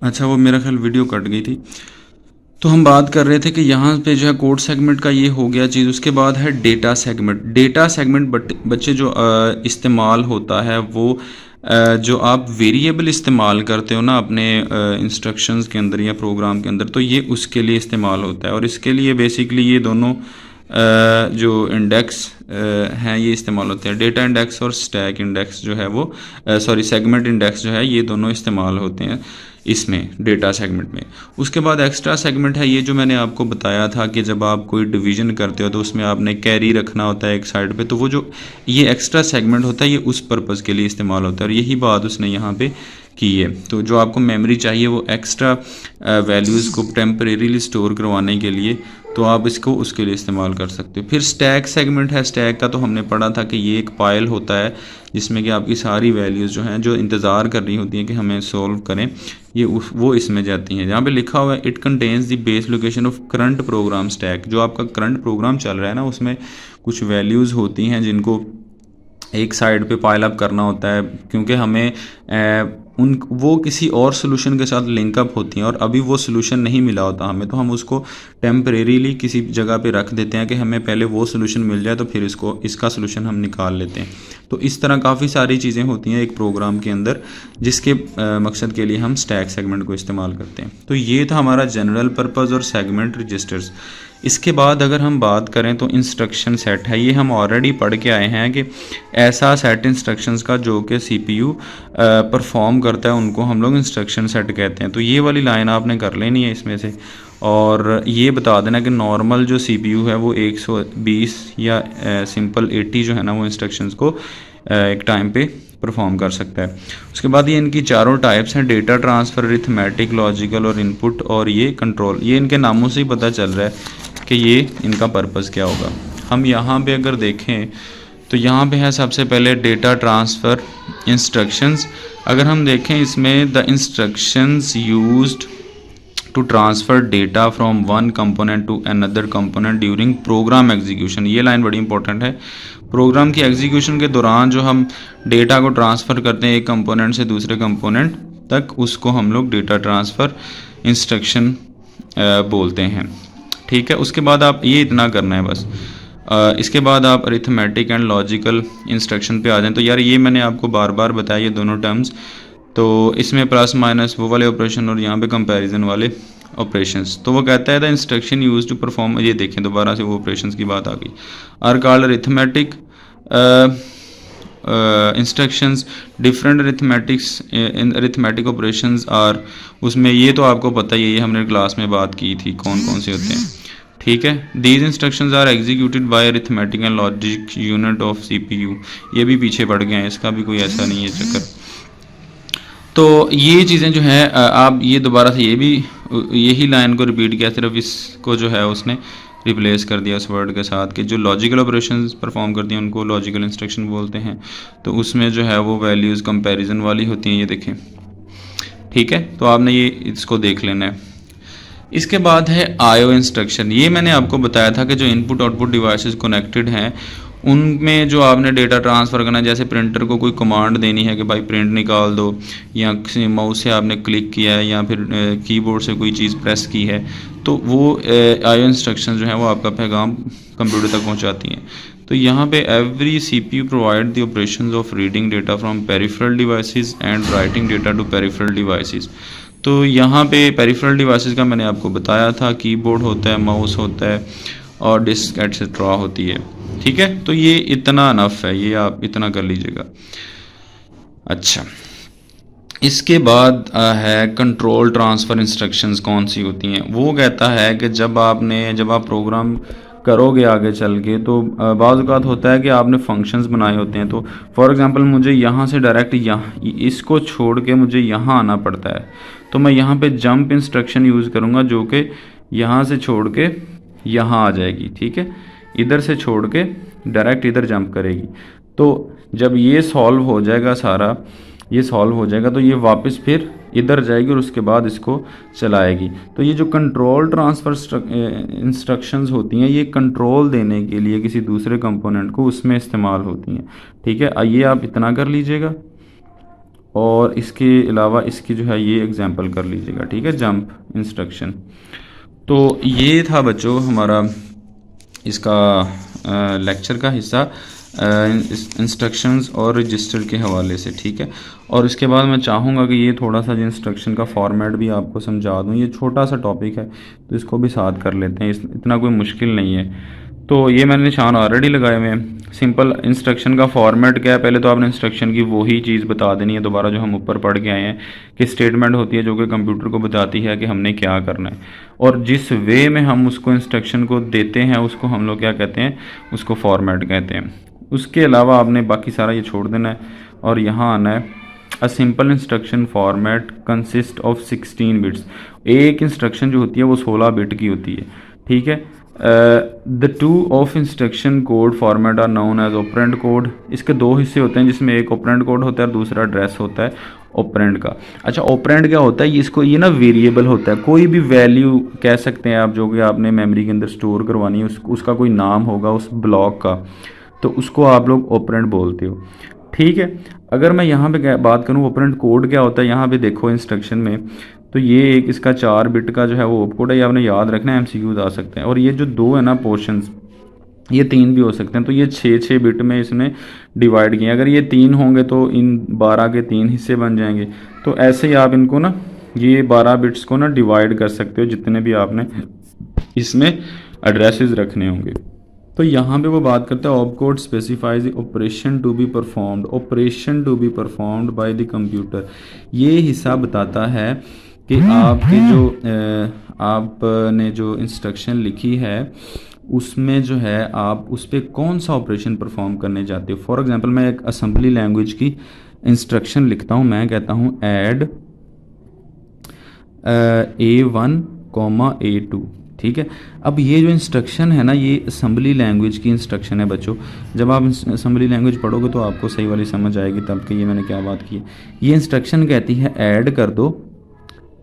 अच्छा, वो मेरा ख्याल वीडियो कट गई थी। तो हम बात कर रहे थे कि यहाँ पे जो है कोड सेगमेंट का ये हो गया चीज़। उसके बाद है डेटा सेगमेंट। डेटा सेगमेंट बच्चे जो इस्तेमाल होता है वो जो आप वेरिएबल इस्तेमाल करते हो ना अपने इंस्ट्रक्शंस के अंदर या प्रोग्राम के अंदर, तो ये उसके लिए इस्तेमाल होता है। और इसके लिए बेसिकली ये दोनों जो इंडेक्स हैं ये इस्तेमाल होते हैं। डेटा इंडेक्स और स्टैक इंडेक्स जो है वो सॉरी सेगमेंट इंडेक्स जो है ये दोनों इस्तेमाल होते हैं इसमें डेटा सेगमेंट में। उसके बाद एक्स्ट्रा सेगमेंट है, ये जो मैंने आपको बताया था कि जब आप कोई डिवीज़न करते हो तो उसमें आपने कैरी रखना होता है एक साइड पे, तो वो जो ये एक्स्ट्रा सेगमेंट होता है ये उस पर्पज़ के लिए इस्तेमाल होता है। और यही बात उसने यहाँ पे की है। तो जो आपको मेमोरी चाहिए वो एक्स्ट्रा वैल्यूज़ को टेम्परेरीली स्टोर करवाने के लिए, तो आप इसको उसके लिए इस्तेमाल कर सकते हो। फिर स्टैक सेगमेंट है। स्टैक का तो हमने पढ़ा था कि ये एक पाइल होता है जिसमें कि आपकी सारी वैल्यूज़ जो हैं जो इंतज़ार कर रही होती हैं कि हमें सोल्व करें, ये वो इसमें जाती हैं। जहाँ पे लिखा हुआ है it contains the base location of current program stack. जो आपका करंट प्रोग्राम चल रहा है ना उसमें कुछ वैल्यूज़ होती हैं जिनको एक साइड पे पाइल अप करना होता है, क्योंकि हमें उन वो किसी और सोल्यूशन के साथ लिंकअप होती हैं और अभी वो सोल्यूशन नहीं मिला होता हमें, तो हम उसको टेम्परेरीली किसी जगह पे रख देते हैं कि हमें पहले वो सोल्यूशन मिल जाए तो फिर इसका सोल्यूशन हम निकाल लेते हैं। तो इस तरह काफ़ी सारी चीज़ें होती हैं एक प्रोग्राम के अंदर जिसके मकसद के लिए हम स्टैक सेगमेंट को इस्तेमाल करते हैं। तो ये था हमारा जनरल पर्पज़ और सेगमेंट रजिस्टर्स। इसके बाद अगर हम बात करें तो इंस्ट्रक्शन सेट है। ये हम ऑलरेडी पढ़ के आए हैं कि ऐसा सेट इंस्ट्रक्शंस का जो कि सीपीयू परफॉर्म करता है उनको हम लोग इंस्ट्रक्शन सेट कहते हैं। तो ये वाली लाइन आपने कर लेनी है इसमें से, और ये बता देना कि नॉर्मल जो सीपीयू है वो 120 या सिंपल 80 जो है ना वो इंस्ट्रक्शंस को एक टाइम पे परफॉर्म कर सकता है। उसके बाद ये इनकी चारों टाइप्स हैं, डेटा ट्रांसफ़र, अरिथमेटिक, लॉजिकल और इनपुट, और ये कंट्रोल। ये इनके नामों से ही पता चल रहा है कि ये इनका पर्पज़ क्या होगा। हम यहाँ पे अगर देखें तो यहाँ पे है सबसे पहले डेटा ट्रांसफ़र इंस्ट्रक्शंस। अगर हम देखें इसमें the instructions used to transfer data from one component to another component during program execution. ये लाइन बड़ी इंपॉर्टेंट है। प्रोग्राम की एग्जीक्यूशन के दौरान जो हम डेटा को ट्रांसफ़र करते हैं एक कंपोनेंट से दूसरे कंपोनेंट तक, उसको हम लोग डेटा ट्रांसफ़र इंस्ट्रक्शन बोलते हैं। ठीक है, उसके बाद आप ये इतना करना है बस। इसके बाद आप अरिथमेटिक एंड लॉजिकल इंस्ट्रक्शन पे आ जाएं। तो यार ये मैंने आपको बार बार बताया ये दोनों टर्म्स। तो इसमें प्लस माइनस वो वाले ऑपरेशन और यहाँ पे कंपैरिजन वाले ऑपरेशंस। तो वो कहता है the instruction use to perform, ये देखें दोबारा से वो ऑपरेशंस की बात आ गई, are called arithmetic instructions. Different arithmetic operations are, उसमें ये तो आपको पता ही है, ये हमने क्लास में बात की थी कौन कौन से होते हैं। ठीक है, these instructions are executed by arithmetic and logic unit of CPU. ये भी पीछे पड़ गए हैं, इसका भी कोई ऐसा नहीं है चक्कर। तो ये चीज़ें जो हैं आप ये दोबारा से ये भी यही लाइन को रिपीट किया, सिर्फ इसको जो है उसने रिप्लेस कर दिया उस वर्ड के साथ कि जो लॉजिकल ऑपरेशंस परफॉर्म करती हैं उनको लॉजिकल इंस्ट्रक्शन बोलते हैं। तो उसमें जो है वो वैल्यूज़ कंपैरिजन वाली होती हैं, ये देखें। ठीक है, तो आपने ये इसको देख लेना है। इसके बाद है आईओ इंस्ट्रक्शन। ये मैंने आपको बताया था कि जो इनपुट आउटपुट डिवाइसेस कनेक्टेड हैं उनमें जो आपने डेटा ट्रांसफ़र करना है, जैसे प्रिंटर को कोई कमांड देनी है कि भाई प्रिंट निकाल दो, या किसी माउस से आपने क्लिक किया है या फिर कीबोर्ड से कोई चीज़ प्रेस की है, तो वो आईओ इंस्ट्रक्शन जो है वो आपका पैगाम कंप्यूटर तक पहुंचाती हैं। तो यहाँ पे every CPU provide the operations of reading data from peripheral devices and writing data to peripheral devices. तो यहाँ पे पेरिफेरल डिवाइसेस का मैंने आपको बताया था, कीबोर्ड होता है, माउस होता है और डिस्क एटसेट्रा होती है। ठीक है, तो ये इतना अनफ है, ये आप इतना कर लीजिएगा। अच्छा, इसके बाद है कंट्रोल ट्रांसफ़र इंस्ट्रक्शंस कौन सी होती हैं। वो कहता है कि जब आप प्रोग्राम करोगे आगे चल के तो बाज़ औक़ात होता है कि आपने फंक्शंस बनाए होते हैं। तो फॉर एग्जांपल मुझे यहाँ से डायरेक्ट यहाँ इसको छोड़ के मुझे यहाँ आना पड़ता है, तो मैं यहाँ पे जंप इंस्ट्रक्शन यूज़ करूँगा जो कि यहाँ से छोड़ के यहाँ आ जाएगी। ठीक है, इधर से छोड़ के डायरेक्ट इधर जंप करेगी। तो जब ये सॉल्व हो जाएगा, सारा ये सॉल्व हो जाएगा तो ये वापस फिर इधर जाएगी और उसके बाद इसको चलाएगी। तो ये जो कंट्रोल ट्रांसफ़र इंस्ट्रक्शंस होती हैं ये कंट्रोल देने के लिए किसी दूसरे कंपोनेंट को उसमें इस्तेमाल होती हैं। ठीक है, ये आप इतना कर लीजिएगा। और इसके अलावा इसकी जो है ये एग्जांपल कर लीजिएगा, ठीक है, जंप इंस्ट्रक्शन। तो ये था बच्चों हमारा इसका लेक्चर का हिस्सा इंस्ट्रक्शंस और रजिस्टर के हवाले से, ठीक है। और इसके बाद मैं चाहूँगा कि ये थोड़ा सा जो इंस्ट्रक्शन का फॉर्मेट भी आपको समझा दूँ। ये छोटा सा टॉपिक है तो इसको भी साथ कर लेते हैं, इतना कोई मुश्किल नहीं है। तो ये मैंने निशान ऑलरेडी लगाए हुए हैं। सिंपल इंस्ट्रक्शन का फॉर्मेट क्या है, पहले तो आपने इंस्ट्रक्शन की वही चीज़ बता देनी है दोबारा जो हम ऊपर पढ़ के आए हैं कि स्टेटमेंट होती है जो कि कंप्यूटर को बताती है कि हमने क्या करना है, और जिस वे में हम उसको इंस्ट्रक्शन को देते हैं उसको हम लोग क्या कहते हैं, उसको फॉर्मेट कहते हैं। उसके अलावा आपने बाकी सारा ये छोड़ देना है और यहाँ आना है a simple instruction format consist of 16 bits. एक इंस्ट्रक्शन जो होती है वो 16 बिट की होती है, ठीक है। The two of instruction code format are known as operand code. इसके दो हिस्से होते हैं जिसमें एक ऑपरेंड कोड होता है और दूसरा एड्रेस होता है ऑपरेंड का। अच्छा, ऑपरेंड क्या होता है, इसको ये ना वेरिएबल होता है, कोई भी वैल्यू कह सकते हैं आप जो कि आपने मेमोरी के अंदर स्टोर करवानी है, उसका कोई नाम होगा उस ब्लॉक का, तो उसको आप लोग ऑपरेंड बोलते हो, ठीक है। अगर मैं यहाँ पे बात करूँ ऑपरेंड कोड क्या होता है, यहाँ पे देखो इंस्ट्रक्शन में, तो ये एक इसका 4 बिट का जो है वो ऑपकोड है, ये आपने याद रखना है, MCQs आ सकते हैं। और ये जो दो है ना पोर्शंस, ये 3 भी हो सकते हैं, तो ये 6 बिट में इसमें डिवाइड किए। अगर ये 3 होंगे तो इन 12 के 3 हिस्से बन जाएंगे। तो ऐसे ही आप इनको ना ये 12 बिट्स को ना डिवाइड कर सकते हो जितने भी आपने इसमें एड्रेसेस रखने होंगे। तो यहाँ पे वो बात करते हैं opcode specifies the operation to be performed, operation to be performed by the computer. ये हिस्सा बताता है कि आपके जो आपने जो इंस्ट्रक्शन लिखी है उसमें जो है आप उस पर कौन सा ऑपरेशन परफॉर्म करने जाते हो। फॉर एग्जांपल मैं एक असेंबली लैंग्वेज की इंस्ट्रक्शन लिखता हूँ, मैं कहता हूँ ऐड A1, A2, ठीक है। अब ये जो इंस्ट्रक्शन है ना ये असेंबली लैंग्वेज की इंस्ट्रक्शन है बच्चों। जब आप असेंबली लैंग्वेज पढ़ोगे तो आपको सही वाली समझ आएगी तब कि ये मैंने क्या बात की है। ये इंस्ट्रक्शन कहती है ऐड कर दो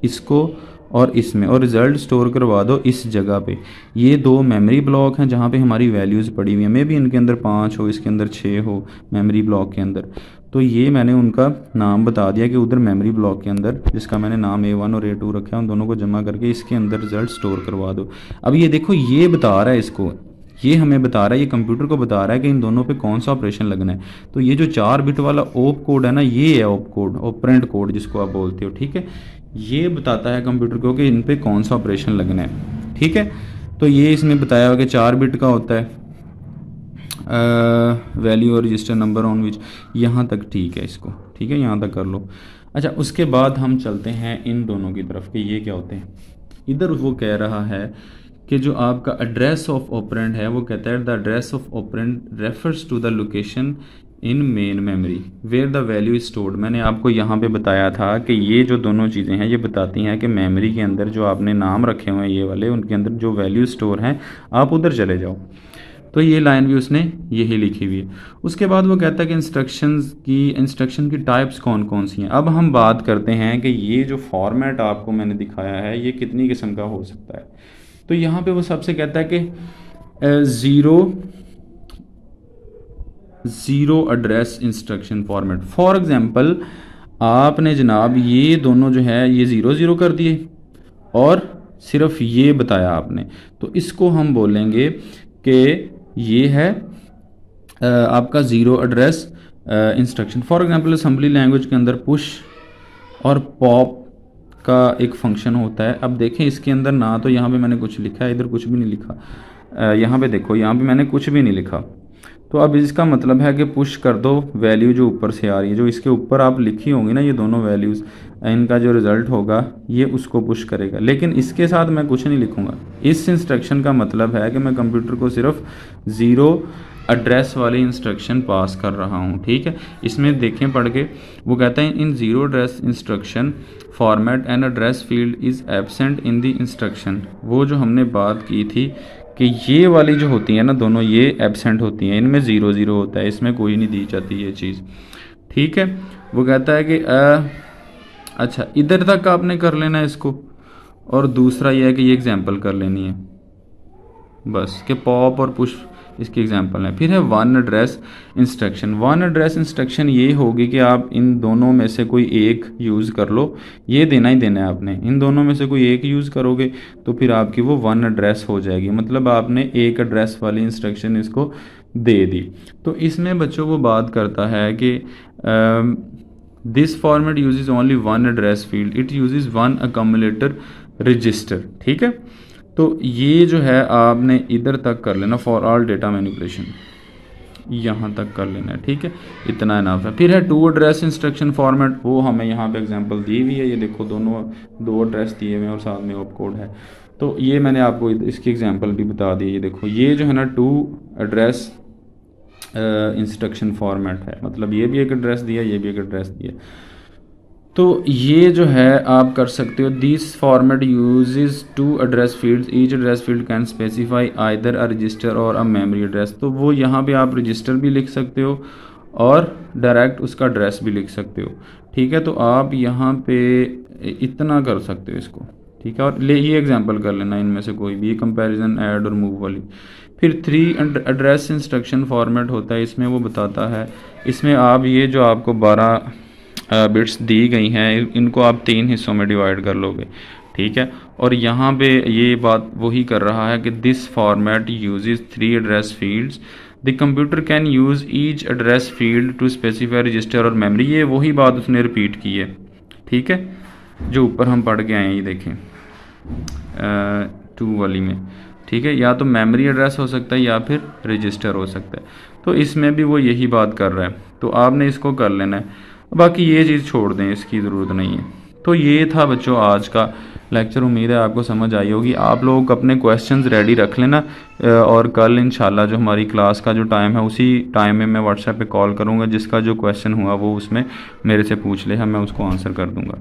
इसको और इसमें, और रिज़ल्ट स्टोर करवा दो इस जगह पे। ये दो मेमोरी ब्लॉक हैं जहाँ पे हमारी वैल्यूज़ पड़ी हुई हैं, मे भी इनके अंदर 5 हो, इसके अंदर 6 हो मेमोरी ब्लॉक के अंदर। तो ये मैंने उनका नाम बता दिया कि उधर मेमोरी ब्लॉक के अंदर जिसका मैंने नाम A1 और A2 रखा है उन दोनों को जमा करके इसके अंदर रिज़ल्ट स्टोर करवा दो। अब ये देखो ये बता रहा है इसको, ये हमें बता रहा है, ये कंप्यूटर को बता रहा है कि इन दोनों पे कौन सा ऑपरेशन लगना है। तो ये जो 4 बिट वाला ऑप कोड है ना ये है ऑप कोड, ऑपरेंड कोड जिसको आप बोलते हो, ठीक है। ये बताता है कंप्यूटर को कि इन पे कौन सा ऑपरेशन लगना है, ठीक है। तो ये इसमें बताया हुआ कि 4 बिट का होता है वैल्यू और रजिस्टर नंबर ऑन विच, यहाँ तक ठीक है इसको, ठीक है, यहाँ तक कर लो। अच्छा, उसके बाद हम चलते हैं इन दोनों की तरफ कि ये क्या होते हैं। इधर वो कह रहा है कि जो आपका एड्रेस ऑफ ऑपरेंड है वो कहता है the address of operand refers to the location in main memory where the value stored. मैंने आपको यहाँ पे बताया था कि ये जो दोनों चीज़ें हैं ये बताती हैं कि मेमोरी के अंदर जो आपने नाम रखे हुए हैं ये वाले, उनके अंदर जो वैल्यू स्टोर हैं आप उधर चले जाओ। तो ये लाइन भी उसने यही लिखी हुई है। उसके बाद वो कहता है कि इंस्ट्रक्शन की टाइप्स कौन कौन सी हैं। अब हम बात करते हैं कि ये जो फॉर्मेट आपको मैंने दिखाया है ये कितनी किस्म का हो सकता है। तो यहाँ पे वो सबसे कहता है कि zero address instruction format. For example आपने जनाब ये दोनों जो है ये 0 कर दिए और सिर्फ ये बताया आपने, तो इसको हम बोलेंगे कि ये है आपका 0 address instruction. For example assembly language के अंदर पुश और पॉप का एक फंक्शन होता है। अब देखें इसके अंदर ना तो यहाँ पे मैंने कुछ लिखा है, इधर कुछ भी नहीं लिखा। यहाँ पे देखो, यहाँ पे मैंने कुछ भी नहीं लिखा। तो अब इसका मतलब है कि पुश कर दो वैल्यू जो ऊपर से आ रही है, जो इसके ऊपर आप लिखी होंगी ना ये दोनों वैल्यूज़, इनका जो रिज़ल्ट होगा ये उसको पुश करेगा। लेकिन इसके साथ मैं कुछ नहीं लिखूँगा। इस इंस्ट्रक्शन का मतलब है कि मैं कंप्यूटर को सिर्फ 0 एड्रेस वाली इंस्ट्रक्शन पास कर रहा हूँ, ठीक है। इसमें देखें पढ़ के, वो कहता है इन 0 address instruction format and address field is absent in the instruction. वो जो हमने बात की थी कि ये वाली जो होती हैं ना दोनों ये एब्सेंट होती हैं, इनमें 0 होता है, इसमें कोई नहीं दी जाती ये चीज़, ठीक है। वो कहता है कि अच्छा इधर तक आपने कर लेना है इसको, और दूसरा ये है कि ये एग्जांपल कर लेनी है बस कि पॉप और पुश इसकी एग्जांपल है। फिर है one address instruction. One address instruction ये होगी कि आप इन दोनों में से कोई एक यूज़ कर लो, ये देना ही देना है आपने। इन दोनों में से कोई एक यूज़ करोगे तो फिर आपकी वो वन एड्रेस हो जाएगी, मतलब आपने एक एड्रेस वाली इंस्ट्रक्शन इसको दे दी। तो इसमें बच्चों को बात करता है कि this format uses only one address field, it uses one accumulator register. ठीक है, तो ये जो है आपने इधर तक कर लेना, फॉर ऑल डेटा मैनिपुलेशन यहाँ तक कर लेना है। ठीक है, इतना इनफ है। फिर है टू एड्रेस इंस्ट्रक्शन फॉर्मेट, वो हमें यहाँ पे एग्जांपल दी हुई है, ये देखो दोनों दो एड्रेस दिए हुए हैं और साथ में ऑप कोड है। तो ये मैंने आपको इसकी एग्जांपल भी बता दी। ये देखो ये जो है ना टू एड्रेस इंस्ट्रक्शन फॉर्मेट है, मतलब ये भी एक एड्रेस दिया, ये भी एक एड्रेस दिया। तो ये जो है आप कर सकते हो, this format uses two address fields, each address field can specify either a register or a memory address. तो वो यहाँ पे आप रजिस्टर भी लिख सकते हो और डायरेक्ट उसका एड्रेस भी लिख सकते हो। ठीक है, तो आप यहाँ पे इतना कर सकते हो इसको। ठीक है, और ये एग्जांपल कर लेना इनमें से कोई भी, कंपैरिजन, ऐड और मूव वाली। फिर थ्री एड्रेस इंस्ट्रक्शन फॉर्मेट होता है, इसमें वो बताता है, इसमें आप ये जो आपको 12 बिट्स दी गई हैं इनको आप 3 हिस्सों में डिवाइड कर लोगे। ठीक है, और यहाँ पे ये बात वही कर रहा है कि this format uses 3 address fields, the computer can use each address field to specify register or memory. ये वही बात उसने रिपीट की है। ठीक है, जो ऊपर हम पढ़ के आए हैं, ये देखें 2 वाली में। ठीक है, या तो मेमोरी एड्रेस हो सकता है या फिर रजिस्टर हो सकता है। तो इसमें भी वो यही बात कर रहा है, तो आपने इसको कर लेना है। बाकी ये चीज़ छोड़ दें, इसकी ज़रूरत नहीं है। तो ये था बच्चों आज का लेक्चर, उम्मीद है आपको समझ आई होगी। आप लोग अपने क्वेश्चंस रेडी रख लेना और कल इंशाल्लाह जो हमारी क्लास का जो टाइम है उसी टाइम में मैं व्हाट्सएप पे कॉल करूँगा। जिसका जो क्वेश्चन हुआ वो उसमें मेरे से पूछ ले, मैं उसको आंसर कर दूँगा।